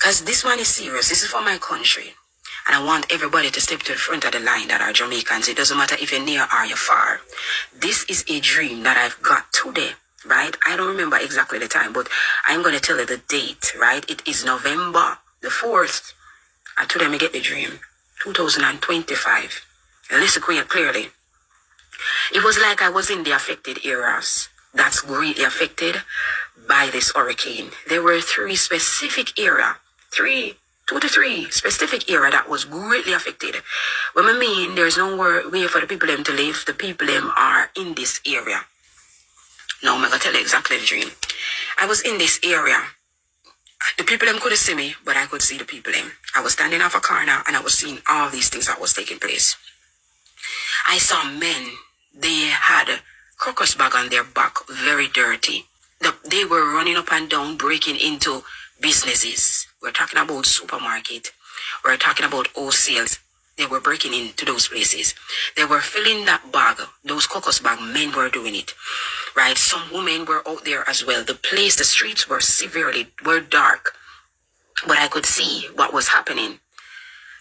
Because this one is serious. This is for my country. And I want everybody to step to the front of the line that are Jamaicans. It doesn't matter if you're near or you're far. This is a dream that I've got today, right? I don't remember exactly the time, but I'm going to tell you the date, right? It is November the 4th. And today I get the dream. 2025. And listen clearly. It was like I was in the affected areas that's greatly affected by this hurricane. There were three specific area, two to three specific area that was greatly affected. When I mean there's no way for the people them to live, the people them are in this area. Now I'm gonna tell you exactly the dream. I was in this area. The people them couldn't see me, but I could see the people them. I was standing off a corner and I was seeing all these things that was taking place. I saw men. They had crocus bag on their back, very dirty. They were running up and down, breaking into businesses. We're talking about supermarket. We're talking about wholesales. They were breaking into those places. They were filling that bag, those crocus bag. Men were doing it, right? Some women were out there as well. The streets were dark, but I could see what was happening.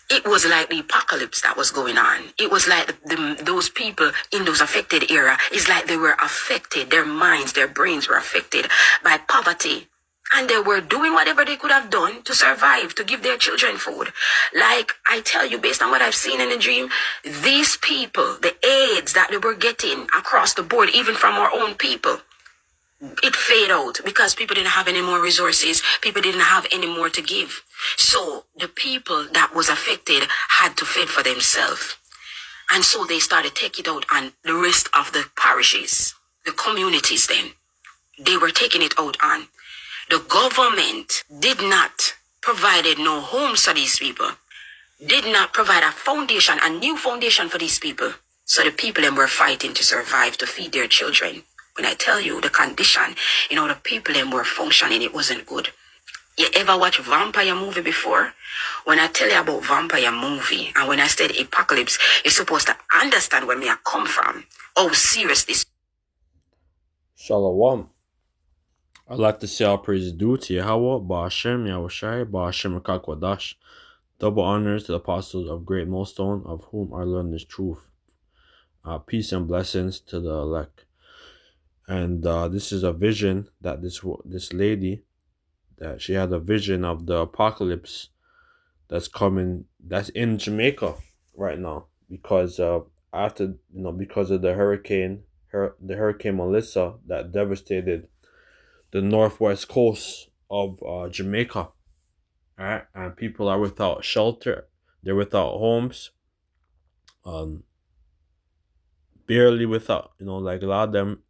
It was like the apocalypse that was going on. It was like those people in those affected area. It's like they were affected. Their minds, their brains were affected by poverty. And they were doing whatever they could have done to survive, to give their children food. Like I tell you, based on what I've seen in the dream, these people, the aids that they were getting across the board, even from our own people, it faded out because people didn't have any more resources. People didn't have any more to give. So the people that was affected had to fend for themselves. And so they started taking it out on the rest of the parishes, the communities then. They were taking it out on. The government did not provide no homes for these people. Did not provide a new foundation for these people. So the people then were fighting to survive, to feed their children. When I tell you the condition, the people them were functioning, it wasn't good. You ever watch vampire movie before? When I tell you about vampire movie, and when I said apocalypse, you're supposed to understand where me I come from. Oh, serious this. Shalom. I'd like to say all praise due to Yahweh, Ba'ashem, Yahushai, Ba'ashem, Rakakwadash. Double honors to the apostles of Great Millstone, of whom our Lord is truth. Peace and blessings to the elect. And this is a vision that this lady, that she had a vision of the apocalypse that's coming, that's in Jamaica right now, because because of the hurricane Melissa that devastated the northwest coast of Jamaica. All right, and people are without shelter, they're without homes, barely without, like a lot of them.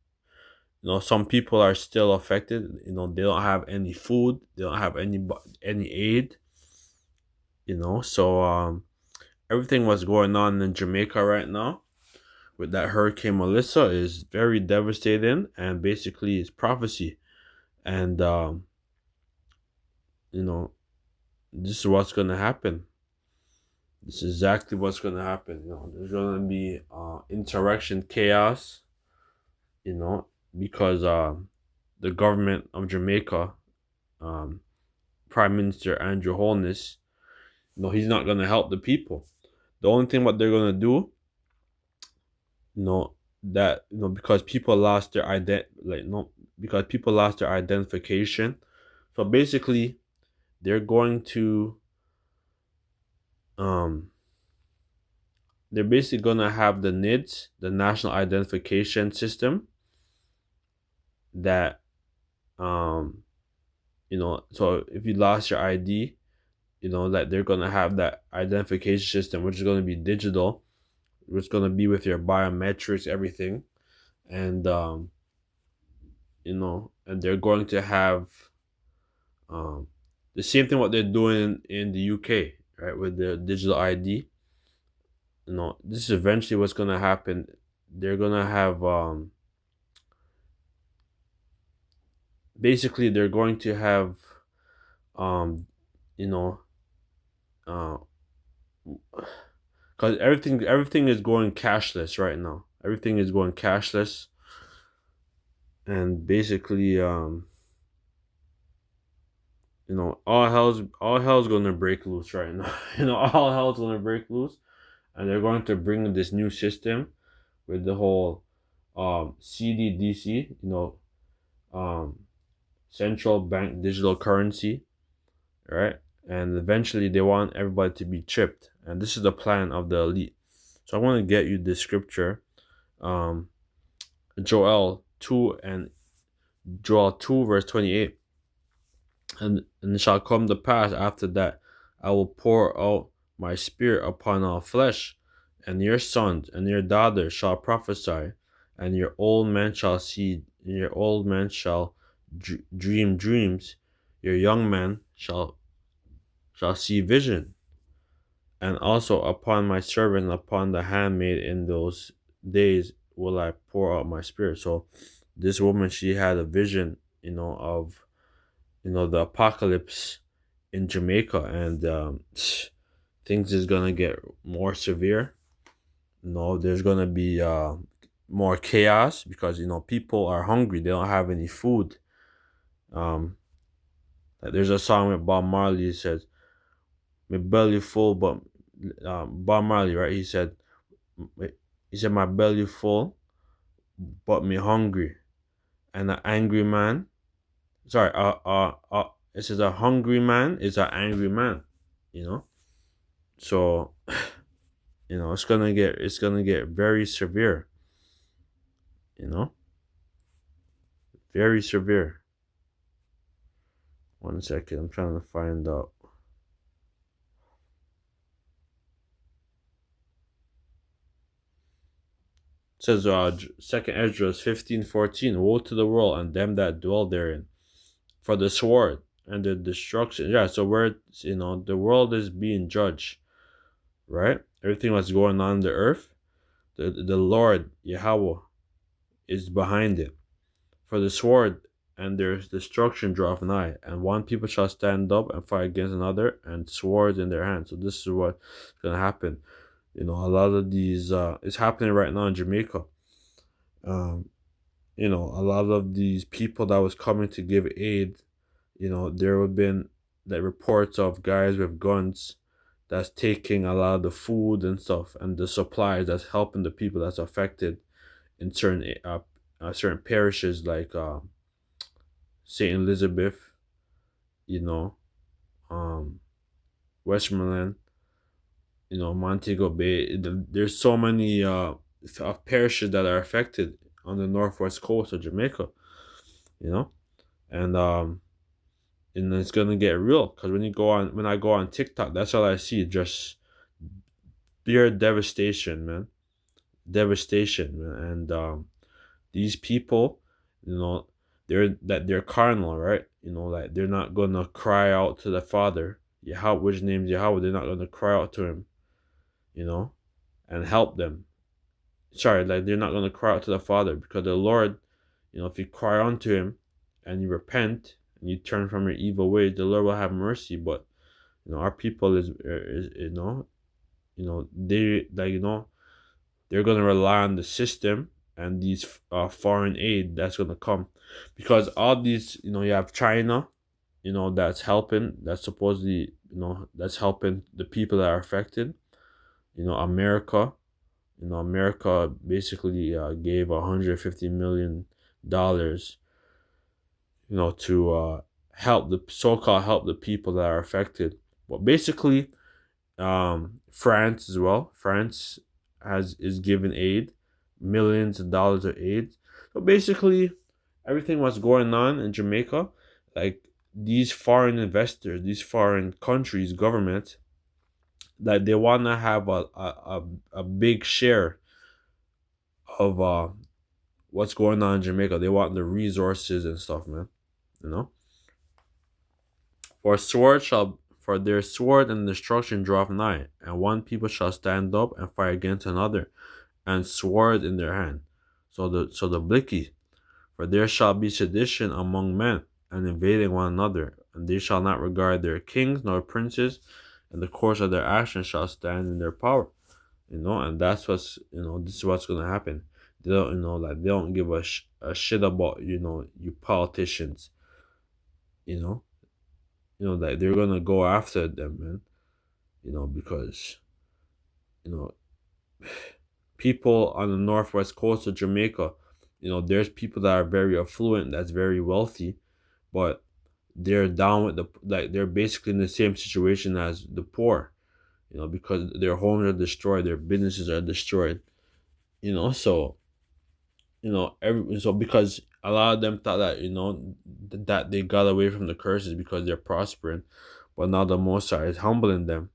Some people are still affected. They don't have any food. They don't have any aid. So everything what's going on in Jamaica right now with that Hurricane Melissa is very devastating, and basically it's prophecy. And this is what's gonna happen. This is exactly what's gonna happen. There's gonna be insurrection, chaos. Because the government of Jamaica, Prime Minister Andrew Holness, he's not going to help the people. The only thing what they're going to do, because people lost their because people lost their identification. So basically, they're going to, they're basically going to have the NIDS, the National Identification System, that so if you lost your ID, that they're going to have that identification system, which is going to be digital, which is going to be with your biometrics, everything. And and they're going to have the same thing what they're doing in the UK, right, with the digital ID. This is eventually what's going to happen. They're going to have basically they're going to have because everything is going cashless right now. Everything is going cashless, and basically all hell's gonna break loose right now. All hell's gonna break loose, and they're going to bring this new system with the whole CDDC, um central bank digital currency, right? And eventually they want everybody to be chipped, and this is the plan of the elite. So I want to get you this scripture, um, Joel 2 and Joel 2 verse 28. And it shall come to pass after that I will pour out my spirit upon all flesh, and your sons and your daughters shall prophesy, and your old men shall see, and your old men shall dream dreams, your young men shall see vision. And also upon my servant, upon the handmaid in those days will I pour out my spirit. So this woman, she had a vision, of the apocalypse in Jamaica, and things is gonna get more severe. There's gonna be more chaos because people are hungry. They don't have any food. Like there's a song with Bob Marley. He says, "My belly full," but Bob Marley, right? He said, "My belly full, but me hungry." And an angry man, sorry, it says a hungry man is an angry man. You know, so it's gonna get very severe. You know, very severe. One second, I'm trying to find out. It says Second Ezra 15:14. Woe to the world and them that dwell therein, for the sword and the destruction. Yeah, so where the world is being judged, right? Everything that's going on the earth, the Lord Yahweh is behind it. For the sword and their destruction draweth nigh, and one people shall stand up and fight against another, and swords in their hands. So this is what's gonna happen. A lot of these it's happening right now in Jamaica. Um, a lot of these people that was coming to give aid, there have been reports of guys with guns that's taking a lot of the food and stuff and the supplies that's helping the people that's affected in certain parishes like Saint Elizabeth, you know, um, Westmoreland, Montego Bay. There's so many parishes that are affected on the northwest coast of Jamaica, you know, and it's gonna get real because when I go on TikTok, that's all I see, just pure devastation, man, devastation, man. And these people, they're carnal, right? Like they're not gonna cry out to the Father, Yahweh, which name's Yahweh. They're not gonna cry out to him, and help them. Sorry, like they're not gonna cry out to the Father because the Lord, if you cry unto him and you repent and you turn from your evil ways, the Lord will have mercy. But our people is they like they're gonna rely on the system and these foreign aid that's gonna come, because all these you have China, that's helping, that's supposedly that's helping the people that are affected. America, America basically gave $150 million, to help the people that are affected. But basically, France as well. France is giving aid, millions of dollars of aid. So basically, everything what's going on in Jamaica, like these foreign investors, these foreign countries, government, that they wanna have a big share of what's going on in Jamaica. They want the resources and stuff, man. You know, for their sword and destruction draweth nigh, and one people shall stand up and fight against another, and sword in their hand. So the blicky, for there shall be sedition among men, and invading one another, and they shall not regard their kings nor princes, and the course of their actions shall stand in their power. And that's this is what's gonna happen. They don't, like they don't give a shit about you politicians. You know, that they're gonna go after them, man. Because you know people on the northwest coast of Jamaica, there's people that are very affluent, that's very wealthy, but they're down with they're basically in the same situation as the poor, because their homes are destroyed, their businesses are destroyed, so so because a lot of them thought that that they got away from the curses because they're prospering, but now the Most High is humbling them.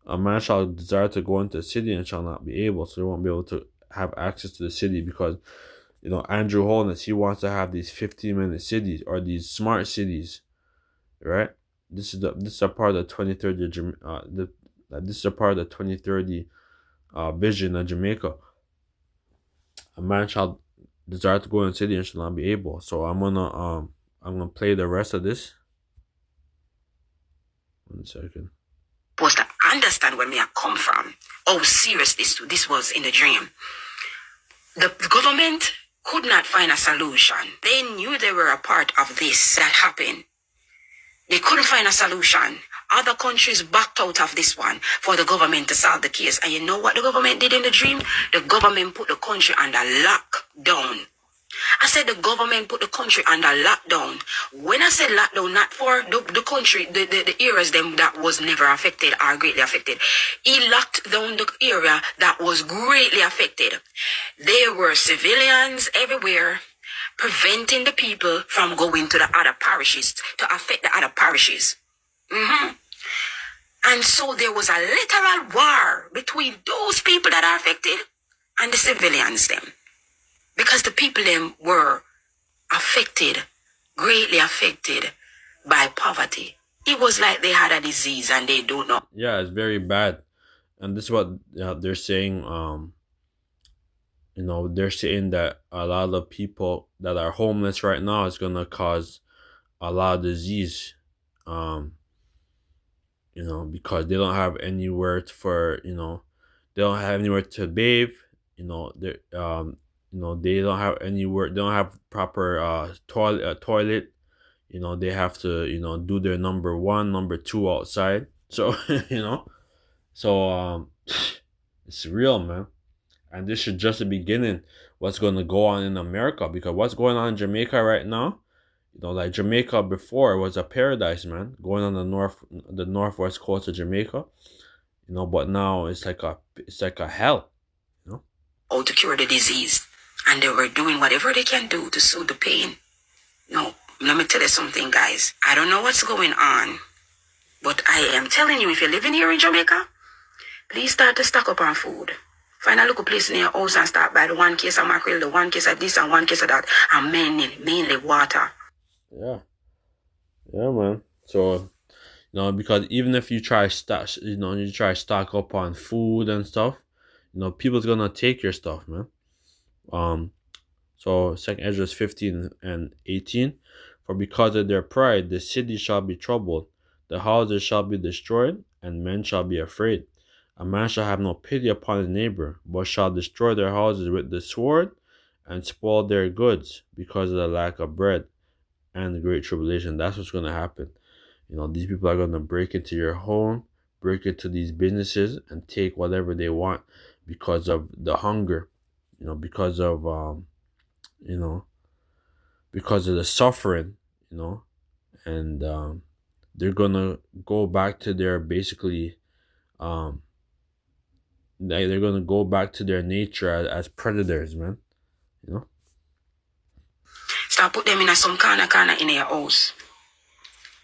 A man shall desire to go into the city and shall not be able, so they won't be able to have access to the city because Andrew Holness, he wants to have these 15-minute cities or these smart cities, right? This is a part of the 2030 this is a part of the 2030 vision of Jamaica. A man shall desire to go in the city and shall not be able. So I'm gonna play the rest of this. 1 second. Supposed to understand where me I come from. Oh, serious this was in the dream. The government could not find a solution. They knew they were a part of this that happened. They couldn't find a solution. Other countries backed out of this one for the government to solve the case. And you know what the government did in the dream? The government put the country under lockdown. I said the government put the country under lockdown. When I said lockdown, not for the country, the areas them that was never affected or greatly affected. He locked down the area that was greatly affected. There were civilians everywhere, preventing the people from going to the other parishes to affect the other parishes. And so there was a literal war between those people that are affected and the civilians them. Because the people them were affected, greatly affected by poverty. It was like they had a disease and they don't know. Yeah, it's very bad. And this is what they're saying. They're saying that a lot of people that are homeless right now is gonna cause a lot of disease. Because they don't have anywhere they don't have anywhere to bathe. They they don't have anywhere. They don't have proper toilet. They have to do their number one, number two outside. So so it's real, man. And this is just the beginning. What's going to go on in America? Because what's going on in Jamaica right now? Like Jamaica before was a paradise, man. Going on the northwest coast of Jamaica. But now it's like a hell. Or to cure the disease, and they were doing whatever they can do to soothe the pain. No, let me tell you something, guys. I don't know what's going on, but I am telling you, if you're living here in Jamaica, please start to stock up on food. Find a local place near your house and start by the 1 case of mackerel, the 1 case of this and 1 case of that, and mainly water. Yeah, man. So because even if you try stock up on food and stuff, people's gonna take your stuff, man. So 2nd Ezra 15 and 18, for because of their pride the city shall be troubled, the houses shall be destroyed, and men shall be afraid. A man shall have no pity upon his neighbor, but shall destroy their houses with the sword, and spoil their goods because of the lack of bread and the great tribulation. That's what's gonna happen. These people are gonna break into your home, break into these businesses, and take whatever they want because of the hunger, because of because of the suffering, and they're gonna go back to their basically they're gonna go back to their nature as predators, man. Start put them in some corner in your house.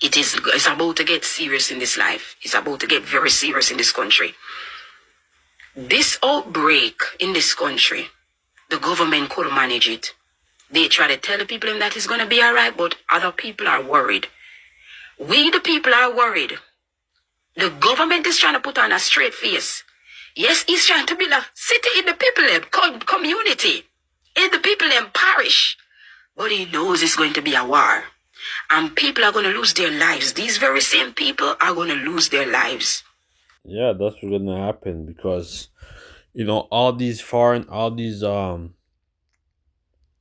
It's about to get serious in this life. It's about to get very serious in this country. This outbreak in this country, the government could manage it. They try to tell the people that it's going to be all right, but other people are worried. We, the people, are worried. The government is trying to put on a straight face. Yes, he's trying to build a city in the people, community, in the people, parish. But he knows it's going to be a war. And people are going to lose their lives. These very same people are going to lose their lives. Yeah, that's what's going to happen because,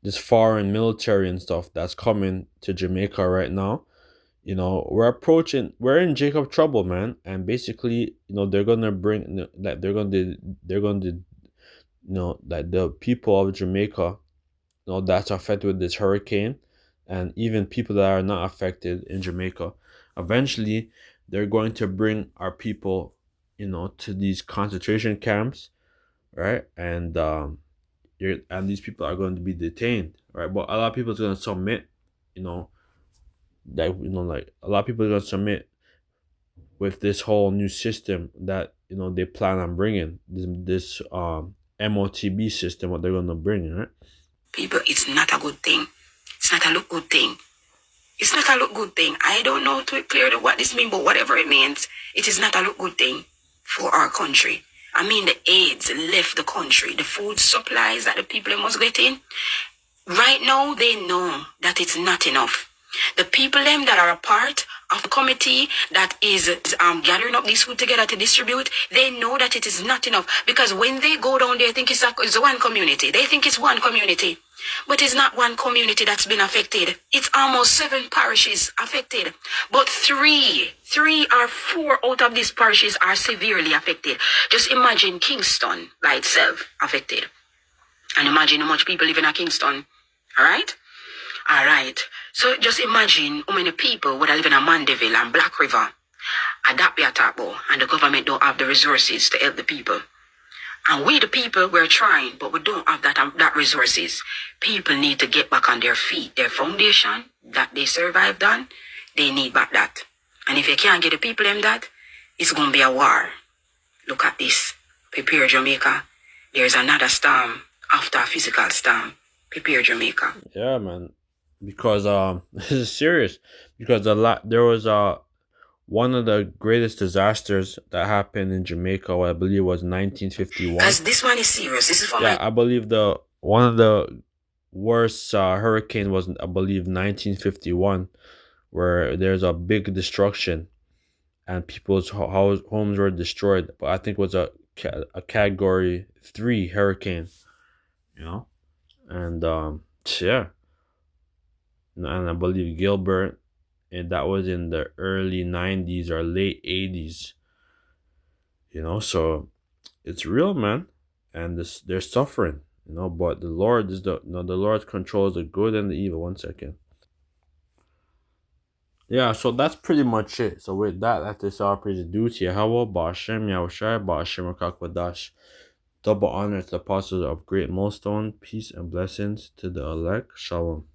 this foreign military and stuff that's coming to Jamaica right now, we're in Jacob trouble, man. And basically, they're gonna bring that they're gonna that the people of Jamaica, that's affected with this hurricane, and even people that are not affected in Jamaica, eventually they're going to bring our people, to these concentration camps, right? And these people are going to be detained, right? But a lot of people is going to submit, you know, like a lot of people are going to submit with this whole new system that they plan on bringing this MOTB system, what they're going to bring, right? People, it's not a good thing. It's not a look good thing. It's not a look good thing. I don't know to clearly what this means, but whatever it means, it is not a look good thing for our country. I mean, the AIDS left the country. The food supplies that the people must get in. Right now, they know that it's not enough. The people them that are a part of the committee that is gathering up this food together to distribute, they know that it is not enough. Because when they go down there, they think it's one community. They think it's one community. But it's not one community that's been affected. It's almost 7 parishes affected. But three or four out of these parishes are severely affected. Just imagine Kingston by itself affected. And imagine how much people live in Kingston. Alright? Alright. So just imagine how many people would live in Mandeville and Black River. And that be a talk about. And the government don't have the resources to help the people. And we the people, we're trying, but we don't have that resources. People need to get back on their feet. Their foundation that they survived on, they need back that. And if you can't get the people them that, it's going to be a war. Look at this. Prepare Jamaica. There's another storm after a physical storm. Prepare Jamaica. Yeah, man. Because this is serious. Because there was one of the greatest disasters that happened in Jamaica, I believe was 1951. Because this one is serious. This is for I believe one of the worst hurricane was, I believe, 1951, where there's a big destruction and people's homes were destroyed. But I think it was a category 3 hurricane, and yeah, and I believe Gilbert, and that was in the early 90s or late 80s, so it's real, man. And they're suffering, but the Lord is the Lord controls the good and the evil. 1 second. Yeah, so that's pretty much it. So with that, after this all praise is due to Yahweh, Ba'ashem, Yahushai, Ba'ashem, Rakakwadash. Double honor to the apostles of Great Millstone. Peace and blessings to the elect. Shalom.